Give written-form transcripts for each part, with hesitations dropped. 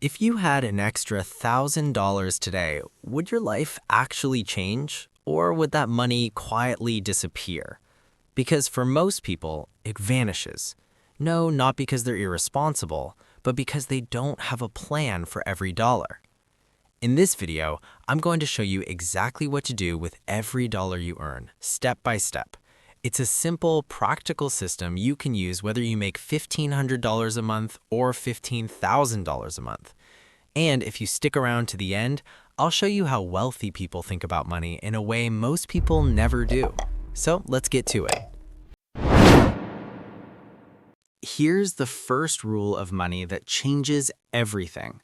If you had an extra $1,000 today, would your life actually change? Or would that money quietly disappear? Because for most people, it vanishes. No, not because they're irresponsible, but because they don't have a plan for every dollar. In this video, I'm going to show you exactly what to do with every dollar you earn, step by step. It's a simple, practical system you can use whether you make $1,500 a month or $15,000 a month. And if you stick around to the end, I'll show you how wealthy people think about money in a way most people never do. So let's get to it. Here's the first rule of money that changes everything.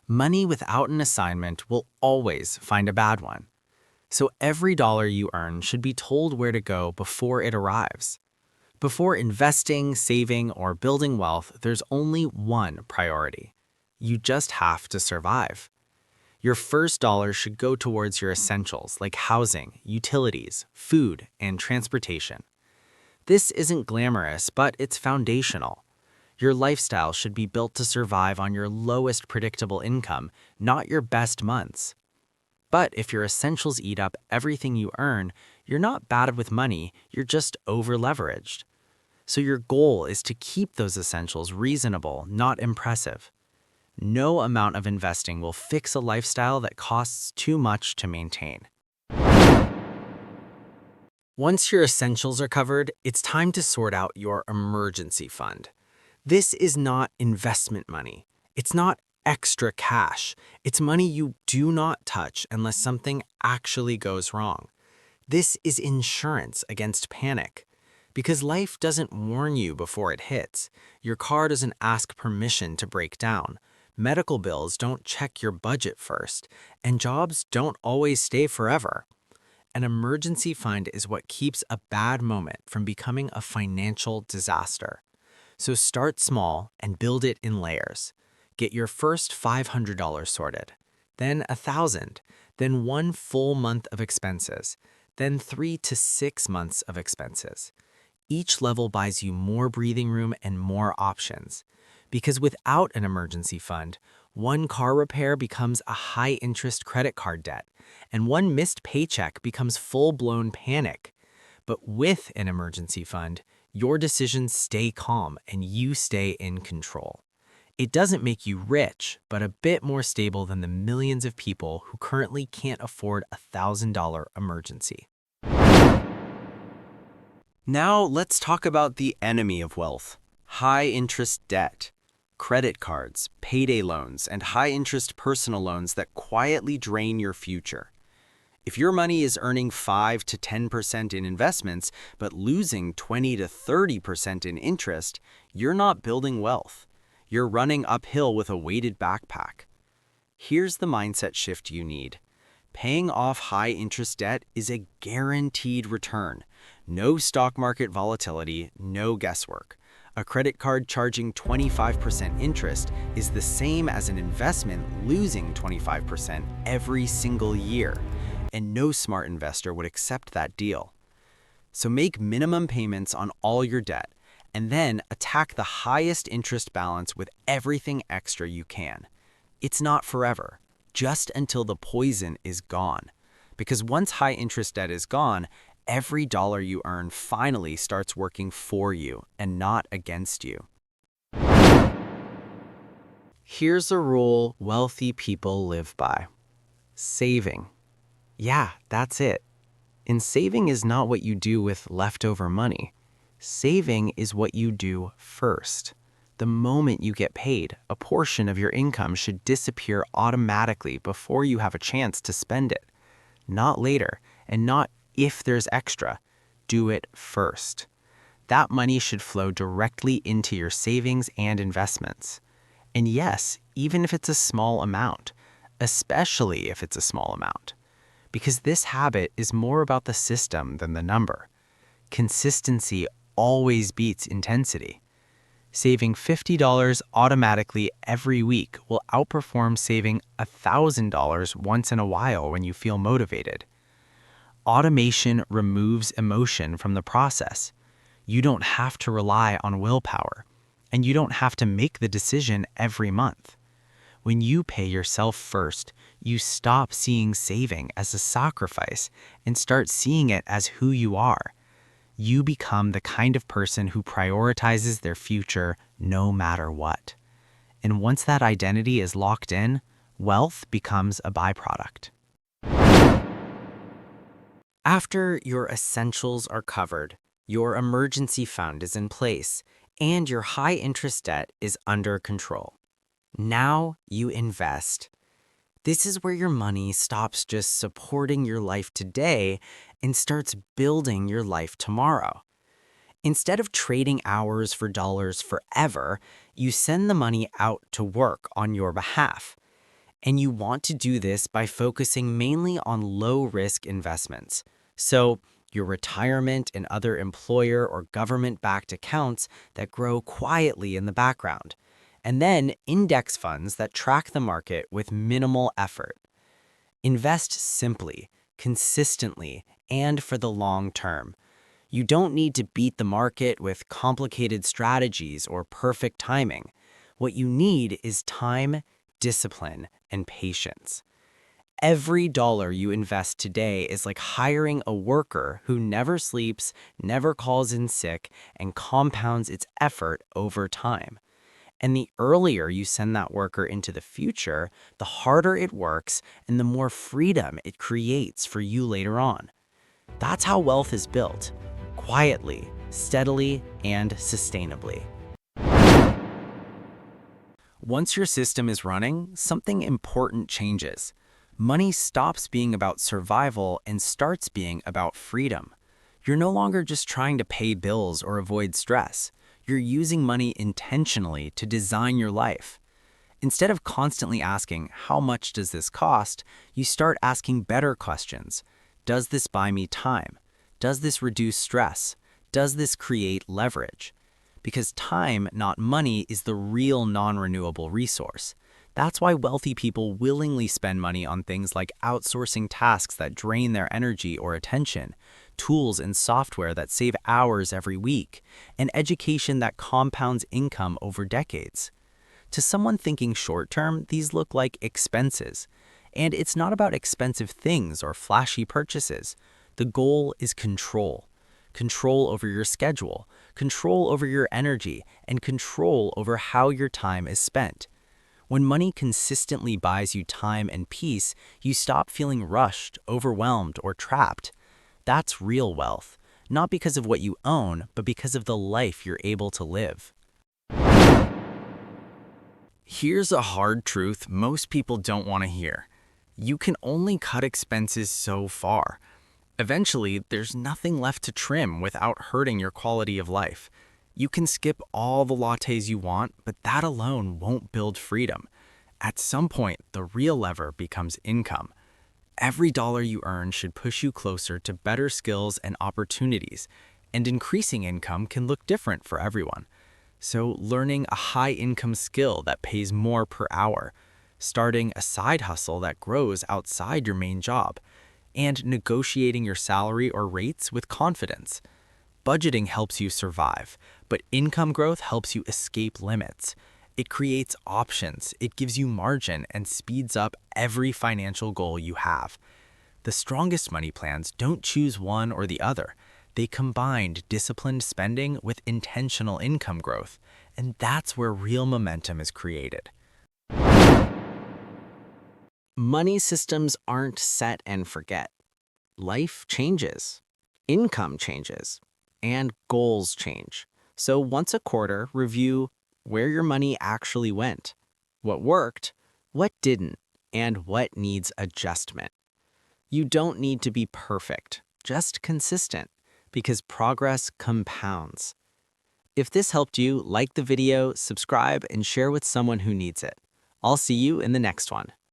Money without an assignment will always find a bad one. So every dollar you earn should be told where to go before it arrives. Before investing, saving, or building wealth, there's only one priority. You just have to survive. Your first dollar should go towards your essentials like housing, utilities, food, and transportation. This isn't glamorous, but it's foundational. Your lifestyle should be built to survive on your lowest predictable income, not your best months. But if your essentials eat up everything you earn, you're not bad with money, you're just over-leveraged. So your goal is to keep those essentials reasonable, not impressive. No amount of investing will fix a lifestyle that costs too much to maintain. Once your essentials are covered, it's time to sort out your emergency fund. This is not investment money. It's not extra cash. It's money you do not touch unless something actually goes wrong. This is insurance against panic. Because life doesn't warn you before it hits. Your car doesn't ask permission to break down. Medical bills don't check your budget first. And jobs don't always stay forever. An emergency fund is what keeps a bad moment from becoming a financial disaster. So start small and build it in layers. Get your first $500 sorted, then $1,000, then 1 full month of expenses, then 3 to 6 months of expenses. Each level buys you more breathing room and more options. Because without an emergency fund, one car repair becomes a high-interest credit card debt, and one missed paycheck becomes full-blown panic. But with an emergency fund, your decisions stay calm and you stay in control. It doesn't make you rich, but a bit more stable than the millions of people who currently can't afford a $1,000 emergency. Now let's talk about the enemy of wealth: high-interest debt. Credit cards, payday loans, and high-interest personal loans that quietly drain your future. If your money is earning 5 to 10% in investments, but losing 20 to 30% in interest, you're not building wealth. You're running uphill with a weighted backpack. Here's the mindset shift you need. Paying off high-interest debt is a guaranteed return. No stock market volatility, no guesswork. A credit card charging 25% interest is the same as an investment losing 25% every single year. And no smart investor would accept that deal. So make minimum payments on all your debt, and then attack the highest interest balance with everything extra you can. It's not forever, just until the poison is gone. Because once high interest debt is gone, every dollar you earn finally starts working for you and not against you. Here's a rule wealthy people live by: saving. Yeah, that's it. And saving is not what you do with leftover money. Saving is what you do first. The moment you get paid, a portion of your income should disappear automatically before you have a chance to spend it. Not later, and not if there's extra. Do it first. That money should flow directly into your savings and investments. And yes, even if it's a small amount, especially if it's a small amount. Because this habit is more about the system than the number. Consistency always beats intensity. Saving $50 automatically every week will outperform saving $1,000 once in a while when you feel motivated. Automation removes emotion from the process. You don't have to rely on willpower, and you don't have to make the decision every month. When you pay yourself first, you stop seeing saving as a sacrifice and start seeing it as who you are. You become the kind of person who prioritizes their future no matter what. And once that identity is locked in, wealth becomes a byproduct. After your essentials are covered, your emergency fund is in place, and your high-interest debt is under control. Now you invest. This is where your money stops just supporting your life today and starts building your life tomorrow. Instead of trading hours for dollars forever, you send the money out to work on your behalf. And you want to do this by focusing mainly on low-risk investments. So, your retirement and other employer or government-backed accounts that grow quietly in the background. And then index funds that track the market with minimal effort. Invest simply, consistently, and for the long term. You don't need to beat the market with complicated strategies or perfect timing. What you need is time, discipline, and patience. Every dollar you invest today is like hiring a worker who never sleeps, never calls in sick, and compounds its effort over time. And the earlier you send that worker into the future, the harder it works and the more freedom it creates for you later on. That's how wealth is built, quietly, steadily, and sustainably. Once your system is running, something important changes. Money stops being about survival and starts being about freedom. You're no longer just trying to pay bills or avoid stress. You're using money intentionally to design your life. Instead of constantly asking, how much does this cost, you start asking better questions. Does this buy me time? Does this reduce stress? Does this create leverage? Because time, not money, is the real non-renewable resource. That's why wealthy people willingly spend money on things like outsourcing tasks that drain their energy or attention, tools and software that save hours every week, and education that compounds income over decades. To someone thinking short-term, these look like expenses. And it's not about expensive things or flashy purchases. The goal is control. Control over your schedule, control over your energy, and control over how your time is spent. When money consistently buys you time and peace, you stop feeling rushed, overwhelmed, or trapped. That's real wealth, not because of what you own, but because of the life you're able to live. Here's a hard truth most people don't want to hear. You can only cut expenses so far. Eventually, there's nothing left to trim without hurting your quality of life. You can skip all the lattes you want, but that alone won't build freedom. At some point, the real lever becomes income. Every dollar you earn should push you closer to better skills and opportunities, and increasing income can look different for everyone. So, learning a high-income skill that pays more per hour, starting a side hustle that grows outside your main job, and negotiating your salary or rates with confidence. Budgeting helps you survive, but income growth helps you escape limits. It creates options, it gives you margin, and speeds up every financial goal you have. The strongest money plans don't choose one or the other. They combined disciplined spending with intentional income growth, and that's where real momentum is created. Money systems aren't set and forget. Life changes, income changes, and goals change. So once a quarter, review where your money actually went, what worked, what didn't, and what needs adjustment. You don't need to be perfect, just consistent, because progress compounds. If this helped you, like the video, subscribe, and share with someone who needs it. I'll see you in the next one.